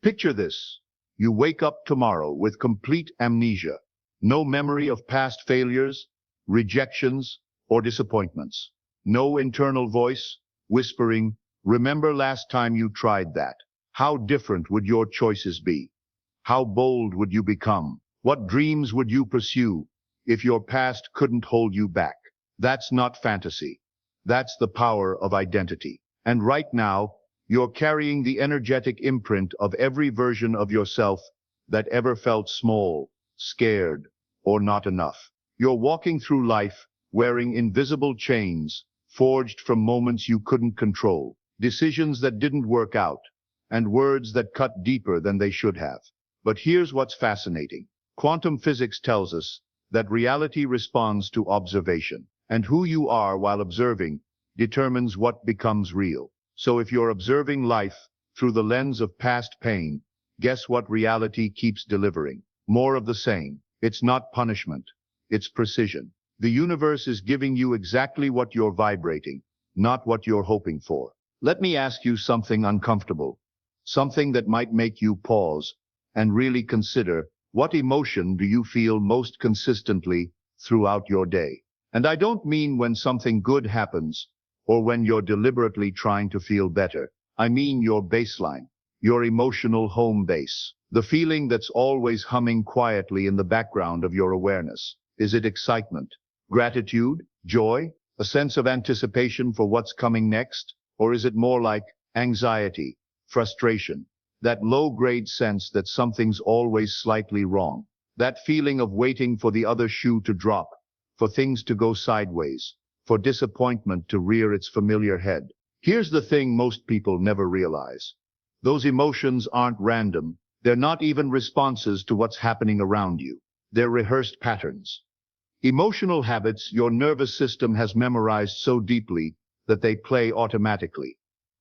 Picture this. You wake up tomorrow with complete amnesia. No memory of past failures, rejections, or disappointments. No internal voice whispering, "Remember last time you tried that." How different would your choices be? How bold would you become? What dreams would you pursue if your past couldn't hold you back? That's not fantasy. That's the power of identity. And right now, you're carrying the energetic imprint of every version of yourself that ever felt small, scared, or not enough. You're walking through life wearing invisible chains, forged from moments you couldn't control, decisions that didn't work out, and words that cut deeper than they should have. But here's what's fascinating. Quantum physics tells us that reality responds to observation, and who you are while observing determines what becomes real. So if you're observing life through the lens of past pain, guess what reality keeps delivering? More of the same. It's not punishment, it's precision. The universe is giving you exactly what you're vibrating, not what you're hoping for. Let me ask you something uncomfortable, something that might make you pause and really consider, what emotion do you feel most consistently throughout your day? And I don't mean when something good happens or when you're deliberately trying to feel better. I mean your baseline, your emotional home base, the feeling that's always humming quietly in the background of your awareness. Is it excitement, gratitude, joy, a sense of anticipation for what's coming next? Or is it more like anxiety, frustration, that low-grade sense that something's always slightly wrong, that feeling of waiting for the other shoe to drop, for things to go sideways, for disappointment to rear its familiar head? Here's the thing most people never realize. Those emotions aren't random. They're not even responses to what's happening around you. They're rehearsed patterns. Emotional habits your nervous system has memorized so deeply that they play automatically.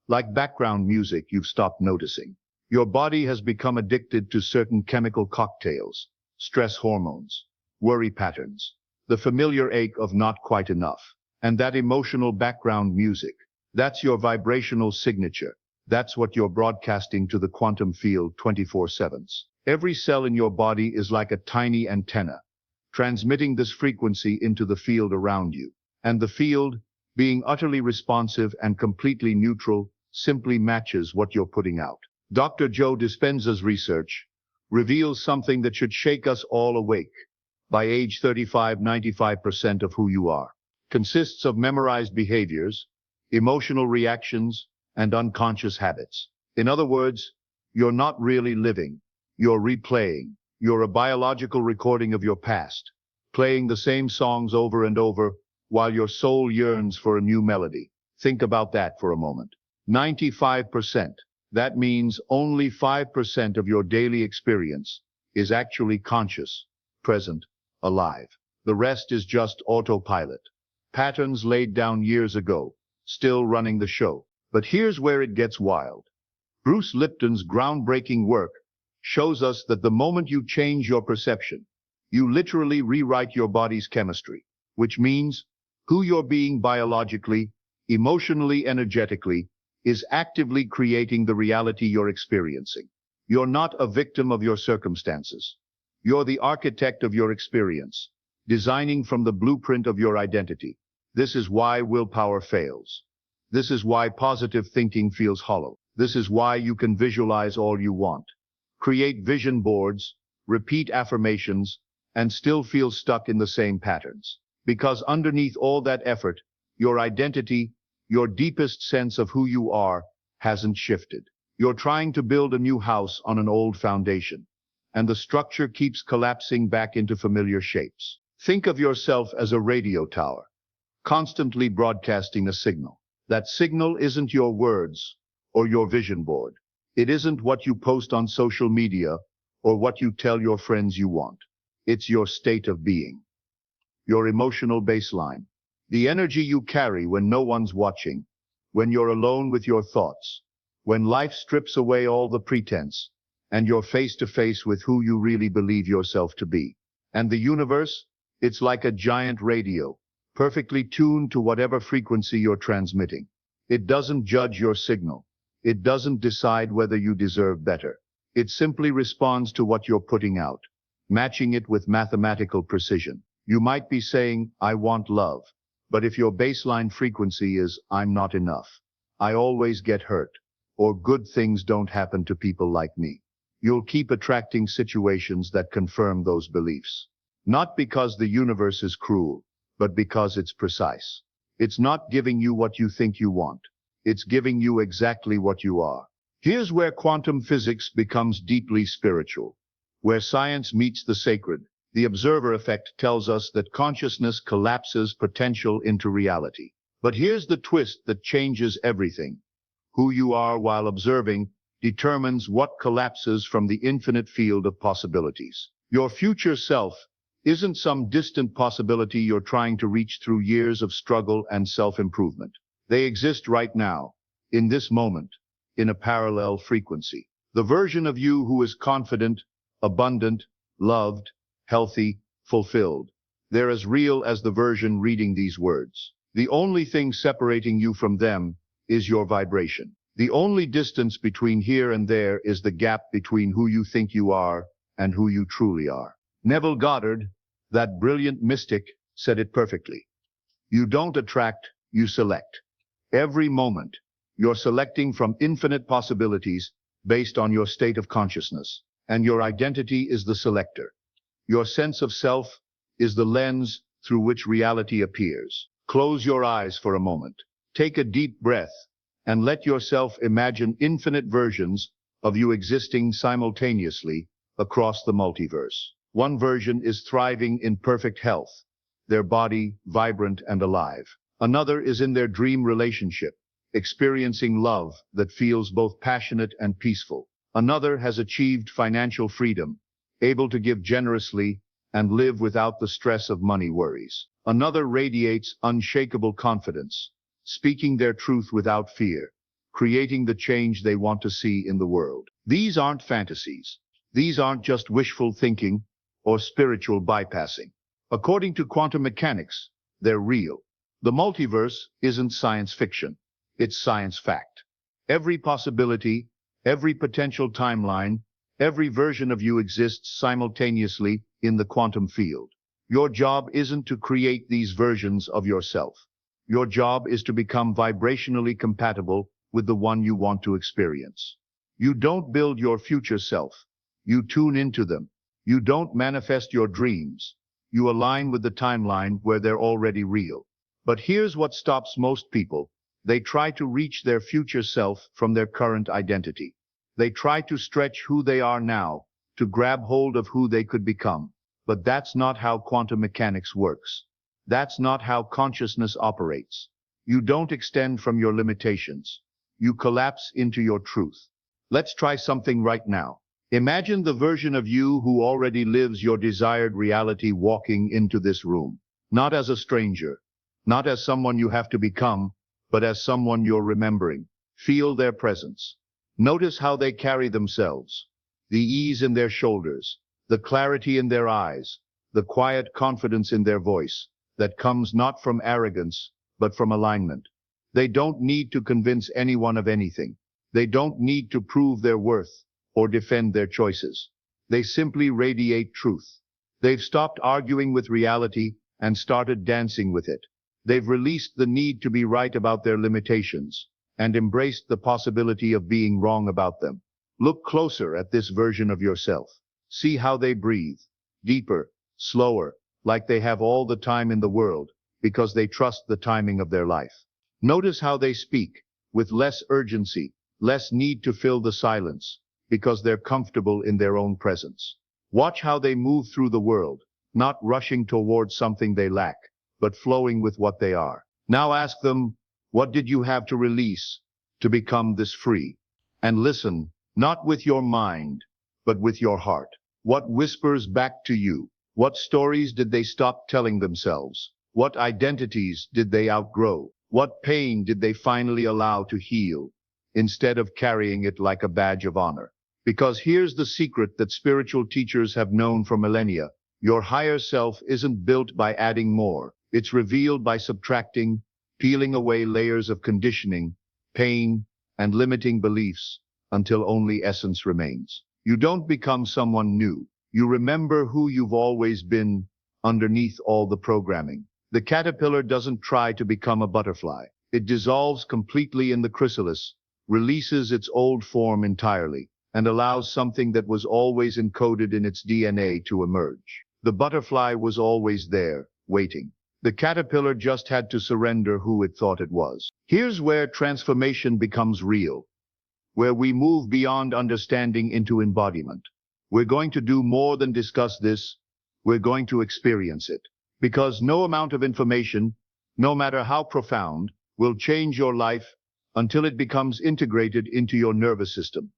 Like background music you've stopped noticing. Your body has become addicted to certain chemical cocktails, stress hormones, worry patterns, the familiar ache of not quite enough. And that emotional background music, that's your vibrational signature. That's what you're broadcasting to the quantum field 24/7. Every cell in your body is like a tiny antenna, transmitting this frequency into the field around you. And the field, being utterly responsive and completely neutral, simply matches what you're putting out. Dr. Joe Dispenza's research reveals something that should shake us all awake. By age 35, 95% of who you are consists of memorized behaviors, emotional reactions, and unconscious habits. In other words, you're not really living, you're replaying. You're a biological recording of your past, playing the same songs over and over while your soul yearns for a new melody. Think about that for a moment. 95%. That means only 5% of your daily experience is actually conscious, present, alive. The rest is just autopilot. Patterns laid down years ago, still running the show. But here's where it gets wild. Bruce Lipton's groundbreaking work shows us that the moment you change your perception, you literally rewrite your body's chemistry, which means who you're being biologically, emotionally, energetically, is actively creating the reality you're experiencing. You're not a victim of your circumstances. You're the architect of your experience, designing from the blueprint of your identity. This is why willpower fails. This is why positive thinking feels hollow. This is why you can visualize all you want, create vision boards, repeat affirmations, and still feel stuck in the same patterns. Because underneath all that effort, your identity, your deepest sense of who you are, hasn't shifted. You're trying to build a new house on an old foundation, and the structure keeps collapsing back into familiar shapes. Think of yourself as a radio tower, constantly broadcasting a signal. That signal isn't your words or your vision board. It isn't what you post on social media or what you tell your friends you want. It's your state of being, your emotional baseline, the energy you carry when no one's watching, when you're alone with your thoughts, when life strips away all the pretense, and you're face to face with who you really believe yourself to be. And the universe, it's like a giant radio, perfectly tuned to whatever frequency you're transmitting. It doesn't judge your signal. It doesn't decide whether you deserve better. It simply responds to what you're putting out, matching it with mathematical precision. You might be saying, I want love, but if your baseline frequency is, I'm not enough, I always get hurt, or good things don't happen to people like me, you'll keep attracting situations that confirm those beliefs. Not because the universe is cruel, but because it's precise. It's not giving you what you think you want. It's giving you exactly what you are. Here's where quantum physics becomes deeply spiritual. Where science meets the sacred, the observer effect tells us that consciousness collapses potential into reality. But here's the twist that changes everything. Who you are while observing determines what collapses from the infinite field of possibilities. Your future self isn't some distant possibility you're trying to reach through years of struggle and self-improvement. They exist right now, in this moment, in a parallel frequency. The version of you who is confident, abundant, loved, healthy, fulfilled. They're as real as the version reading these words. The only thing separating you from them is your vibration. The only distance between here and there is the gap between who you think you are and who you truly are. Neville Goddard, that brilliant mystic, said it perfectly. You don't attract, you select. Every moment, you're selecting from infinite possibilities based on your state of consciousness, and your identity is the selector. Your sense of self is the lens through which reality appears. Close your eyes for a moment. Take a deep breath and let yourself imagine infinite versions of you existing simultaneously across the multiverse. One version is thriving in perfect health, their body vibrant and alive. Another is in their dream relationship, experiencing love that feels both passionate and peaceful. Another has achieved financial freedom, able to give generously and live without the stress of money worries. Another radiates unshakable confidence, speaking their truth without fear, creating the change they want to see in the world. These aren't fantasies. These aren't just wishful thinking or spiritual bypassing. According to quantum mechanics, they're real. The multiverse isn't science fiction. It's science fact. Every possibility, every potential timeline, every version of you exists simultaneously in the quantum field. Your job isn't to create these versions of yourself. Your job is to become vibrationally compatible with the one you want to experience. You don't build your future self. You tune into them. You don't manifest your dreams. You align with the timeline where they're already real. But here's what stops most people. They try to reach their future self from their current identity. They try to stretch who they are now, to grab hold of who they could become. But that's not how quantum mechanics works. That's not how consciousness operates. You don't extend from your limitations. You collapse into your truth. Let's try something right now. Imagine the version of you who already lives your desired reality walking into this room. Not as a stranger, not as someone you have to become, but as someone you're remembering. Feel their presence. Notice how they carry themselves. The ease in their shoulders, the clarity in their eyes, the quiet confidence in their voice that comes not from arrogance, but from alignment. They don't need to convince anyone of anything. They don't need to prove their worth or defend their choices. They simply radiate truth. They've stopped arguing with reality and started dancing with it. They've released the need to be right about their limitations and embraced the possibility of being wrong about them. Look closer at this version of yourself. See how they breathe. Deeper, slower, like they have all the time in the world because they trust the timing of their life. Notice how they speak, with less urgency, less need to fill the silence, because they're comfortable in their own presence. Watch how they move through the world, not rushing towards something they lack, but flowing with what they are. Now ask them, what did you have to release to become this free? And listen, not with your mind, but with your heart. What whispers back to you? What stories did they stop telling themselves? What identities did they outgrow? What pain did they finally allow to heal, instead of carrying it like a badge of honor? Because here's the secret that spiritual teachers have known for millennia. Your higher self isn't built by adding more. It's revealed by subtracting, peeling away layers of conditioning, pain, and limiting beliefs until only essence remains. You don't become someone new. You remember who you've always been underneath all the programming. The caterpillar doesn't try to become a butterfly. It dissolves completely in the chrysalis, releases its old form entirely, and allows something that was always encoded in its DNA to emerge. The butterfly was always there, waiting. The caterpillar just had to surrender who it thought it was. Here's where transformation becomes real, where we move beyond understanding into embodiment. We're going to do more than discuss this. We're going to experience it. Because no amount of information, no matter how profound, will change your life until it becomes integrated into your nervous system,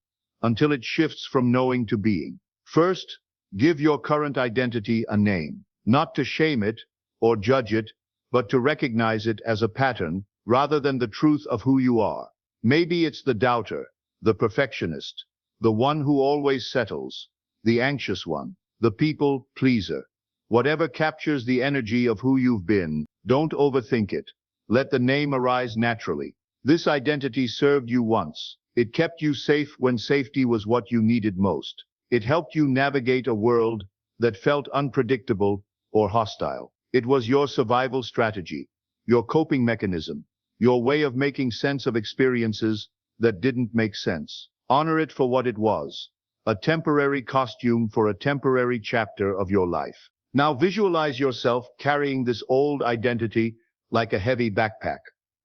until it shifts from knowing to being. First, give your current identity a name, not to shame it or judge it, but to recognize it as a pattern rather than the truth of who you are. Maybe it's the doubter, the perfectionist, the one who always settles, the anxious one, the people pleaser. Whatever captures the energy of who you've been, don't overthink it. Let the name arise naturally. This identity served you once. It kept you safe when safety was what you needed most. It helped you navigate a world that felt unpredictable or hostile. It was your survival strategy, your coping mechanism, your way of making sense of experiences that didn't make sense. Honor it for what it was, a temporary costume for a temporary chapter of your life. Now visualize yourself carrying this old identity like a heavy backpack,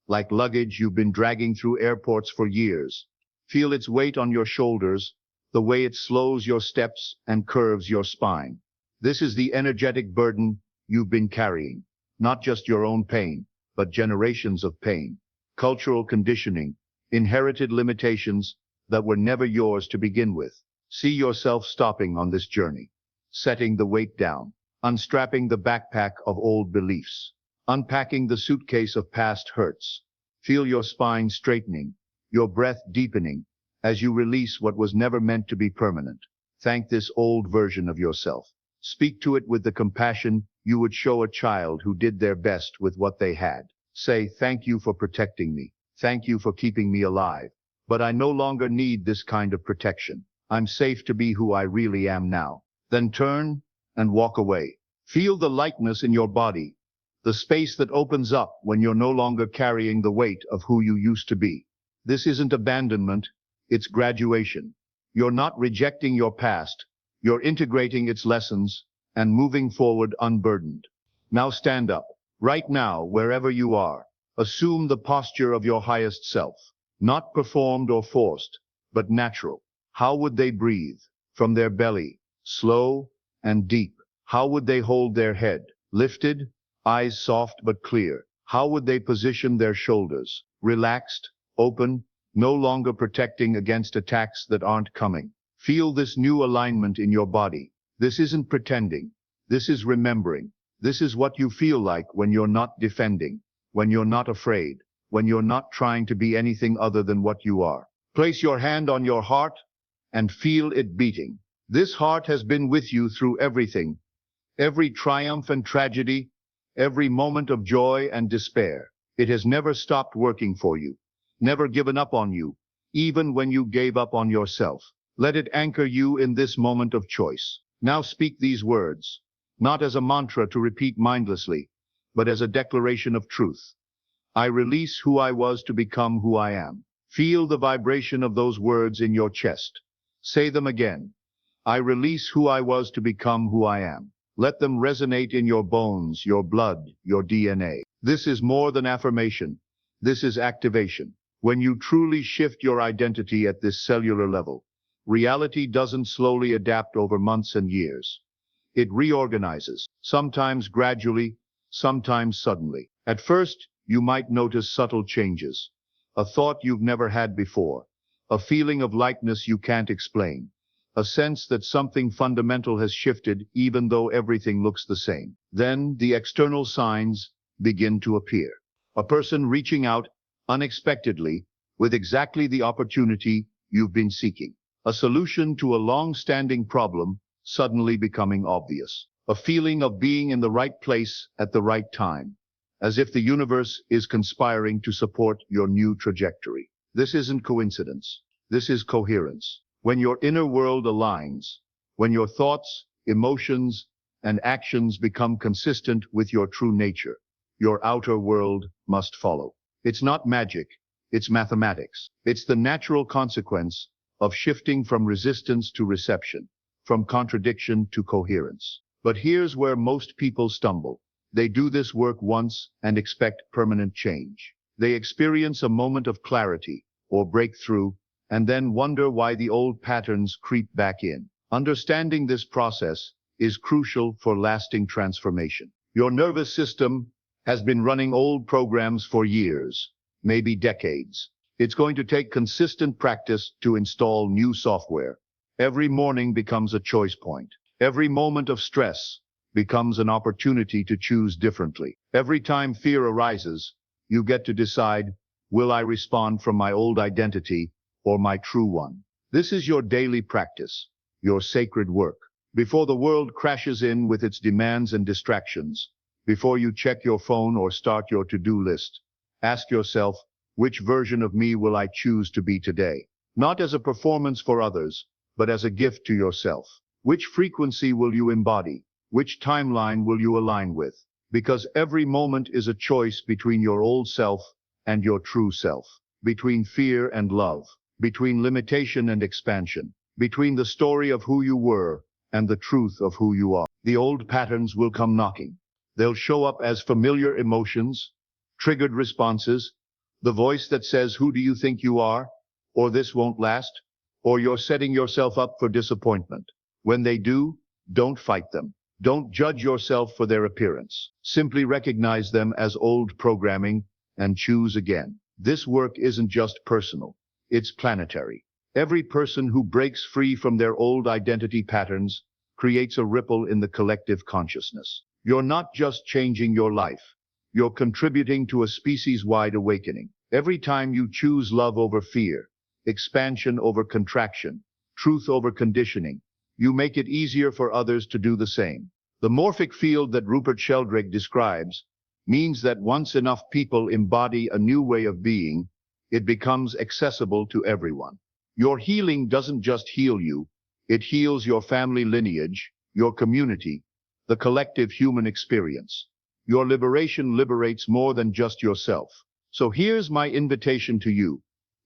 like luggage you've been dragging through airports for years. Feel its weight on your shoulders, the way it slows your steps and curves your spine. This is the energetic burden you've been carrying, not just your own pain, but generations of pain, cultural conditioning, inherited limitations that were never yours to begin with. See yourself stopping on this journey, setting the weight down, unstrapping the backpack of old beliefs, unpacking the suitcase of past hurts. Feel your spine straightening, your breath deepening, as you release what was never meant to be permanent. Thank this old version of yourself. Speak to it with the compassion you would show a child who did their best with what they had. Say, thank you for protecting me. Thank you for keeping me alive. But I no longer need this kind of protection. I'm safe to be who I really am now. Then turn and walk away. Feel the lightness in your body, the space that opens up when you're no longer carrying the weight of who you used to be. This isn't abandonment, it's graduation. You're not rejecting your past, you're integrating its lessons and moving forward unburdened. Now stand up. Right now, wherever you are, assume the posture of your highest self. Not performed or forced, but natural. How would they breathe? From their belly, slow and deep. How would they hold their head? Lifted, eyes soft but clear. How would they position their shoulders? Relaxed, open, no longer protecting against attacks that aren't coming. Feel this new alignment in your body. This isn't pretending. This is remembering. This is what you feel like when you're not defending, when you're not afraid, when you're not trying to be anything other than what you are. Place your hand on your heart and feel it beating. This heart has been with you through everything, every triumph and tragedy, every moment of joy and despair. It has never stopped working for you, never given up on you, even when you gave up on yourself. Let it anchor you in this moment of choice. Now speak these words, not as a mantra to repeat mindlessly, but as a declaration of truth. I release who I was to become who I am. Feel the vibration of those words in your chest. Say them again. I release who I was to become who I am. Let them resonate in your bones, your blood, your DNA. This is more than affirmation. This is activation. When you truly shift your identity at this cellular level, reality doesn't slowly adapt over months and years. It reorganizes, sometimes gradually, sometimes suddenly. At first, you might notice subtle changes. A thought you've never had before. A feeling of lightness you can't explain. A sense that something fundamental has shifted even though everything looks the same. Then the external signs begin to appear. A person reaching out unexpectedly with exactly the opportunity you've been seeking. A solution to a long-standing problem suddenly becoming obvious. A feeling of being in the right place at the right time, as if the universe is conspiring to support your new trajectory. This isn't coincidence. This is coherence. When your inner world aligns, when your thoughts, emotions, and actions become consistent with your true nature, your outer world must follow. It's not magic, it's mathematics. It's the natural consequence of shifting from resistance to reception, from contradiction to coherence. But here's where most people stumble. They do this work once and expect permanent change. They experience a moment of clarity or breakthrough and then wonder why the old patterns creep back in. Understanding this process is crucial for lasting transformation. Your nervous system has been running old programs for years, maybe decades. It's going to take consistent practice to install new software. Every morning becomes a choice point. Every moment of stress becomes an opportunity to choose differently. Every time fear arises, you get to decide, will I respond from my old identity or my true one? This is your daily practice, your sacred work. Before the world crashes in with its demands and distractions, before you check your phone or start your to-do list, ask yourself, which version of me will I choose to be today? Not as a performance for others, but as a gift to yourself. Which frequency will you embody? Which timeline will you align with? Because every moment is a choice between your old self and your true self, between fear and love, between limitation and expansion, between the story of who you were and the truth of who you are. The old patterns will come knocking. They'll show up as familiar emotions, triggered responses, the voice that says, who do you think you are? Or this won't last? Or you're setting yourself up for disappointment. When they do, don't fight them. Don't judge yourself for their appearance. Simply recognize them as old programming and choose again. This work isn't just personal, it's planetary. Every person who breaks free from their old identity patterns creates a ripple in the collective consciousness. You're not just changing your life, you're contributing to a species-wide awakening. Every time you choose love over fear, expansion over contraction, truth over conditioning, you make it easier for others to do the same. The morphic field that Rupert Sheldrake describes means that once enough people embody a new way of being, it becomes accessible to everyone. Your healing doesn't just heal you, it heals your family lineage, your community, the collective human experience. Your liberation liberates more than just yourself. So here's my invitation to you.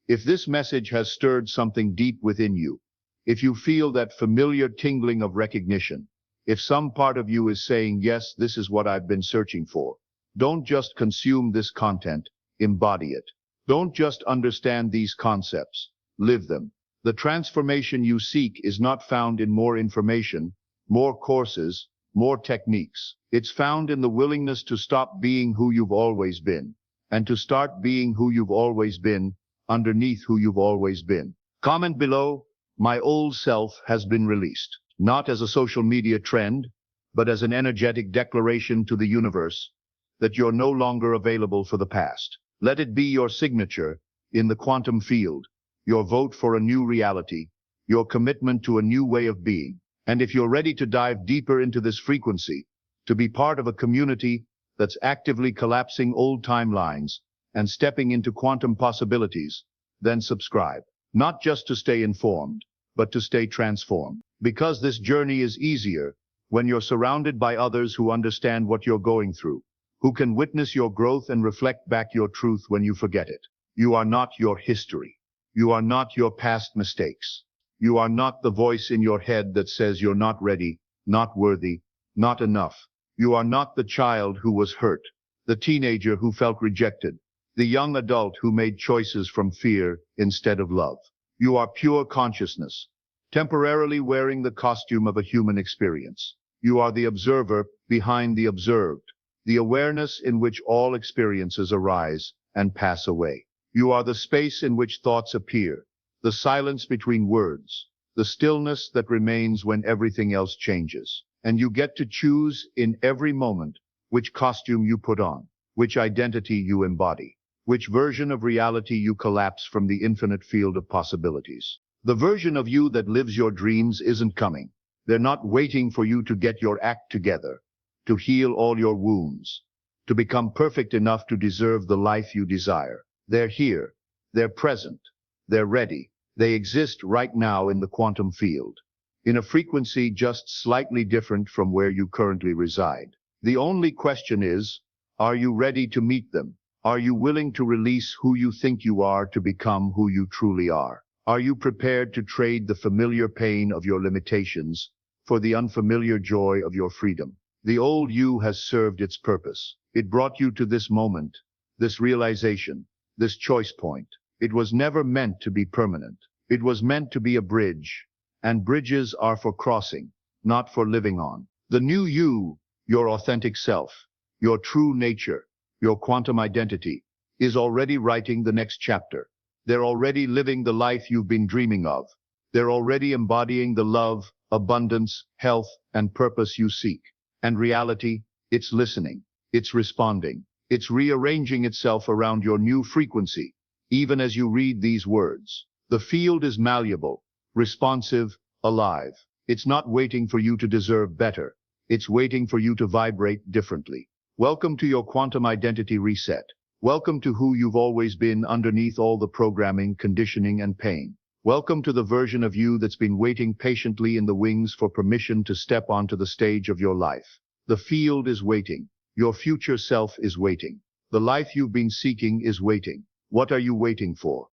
If this message has stirred something deep within you, if you feel that familiar tingling of recognition, if some part of you is saying, yes, this is what I've been searching for, don't just consume this content, embody it. Don't just understand these concepts, live them. The transformation you seek is not found in more information, more courses, more techniques. It's found in the willingness to stop being who you've always been, and to start being who you've always been, underneath who you've always been. Comment below, my old self has been released, not as a social media trend, but as an energetic declaration to the universe that you're no longer available for the past. Let it be your signature in the quantum field, your vote for a new reality, your commitment to a new way of being. And if you're ready to dive deeper into this frequency, to be part of a community that's actively collapsing old timelines and stepping into quantum possibilities, then subscribe. Not just to stay informed, but to stay transformed. Because this journey is easier when you're surrounded by others who understand what you're going through, who can witness your growth and reflect back your truth when you forget it. You are not your history. You are not your past mistakes. You are not the voice in your head that says you're not ready, not worthy, not enough. You are not the child who was hurt, the teenager who felt rejected, the young adult who made choices from fear instead of love. You are pure consciousness, temporarily wearing the costume of a human experience. You are the observer behind the observed, the awareness in which all experiences arise and pass away. You are the space in which thoughts appear, the silence between words, the stillness that remains when everything else changes. And you get to choose in every moment which costume you put on, which identity you embody, which version of reality you collapse from the infinite field of possibilities. The version of you that lives your dreams isn't coming. They're not waiting for you to get your act together, to heal all your wounds, to become perfect enough to deserve the life you desire. They're here, they're present, they're ready. They exist right now in the quantum field, in a frequency just slightly different from where you currently reside. The only question is, are you ready to meet them? Are you willing to release who you think you are to become who you truly are? Are you prepared to trade the familiar pain of your limitations for the unfamiliar joy of your freedom? The old you has served its purpose. It brought you to this moment, this realization, this choice point. It was never meant to be permanent. It was meant to be a bridge, and bridges are for crossing, not for living on. The new you, your authentic self, your true nature, your quantum identity, is already writing the next chapter. They're already living the life you've been dreaming of. They're already embodying the love, abundance, health, and purpose you seek. And reality, it's listening, it's responding, it's rearranging itself around your new frequency, even as you read these words. The field is malleable, responsive, alive. It's not waiting for you to deserve better. It's waiting for you to vibrate differently. Welcome to your quantum identity reset. Welcome to who you've always been underneath all the programming, conditioning, and pain. Welcome to the version of you that's been waiting patiently in the wings for permission to step onto the stage of your life. The field is waiting. Your future self is waiting. The life you've been seeking is waiting. What are you waiting for?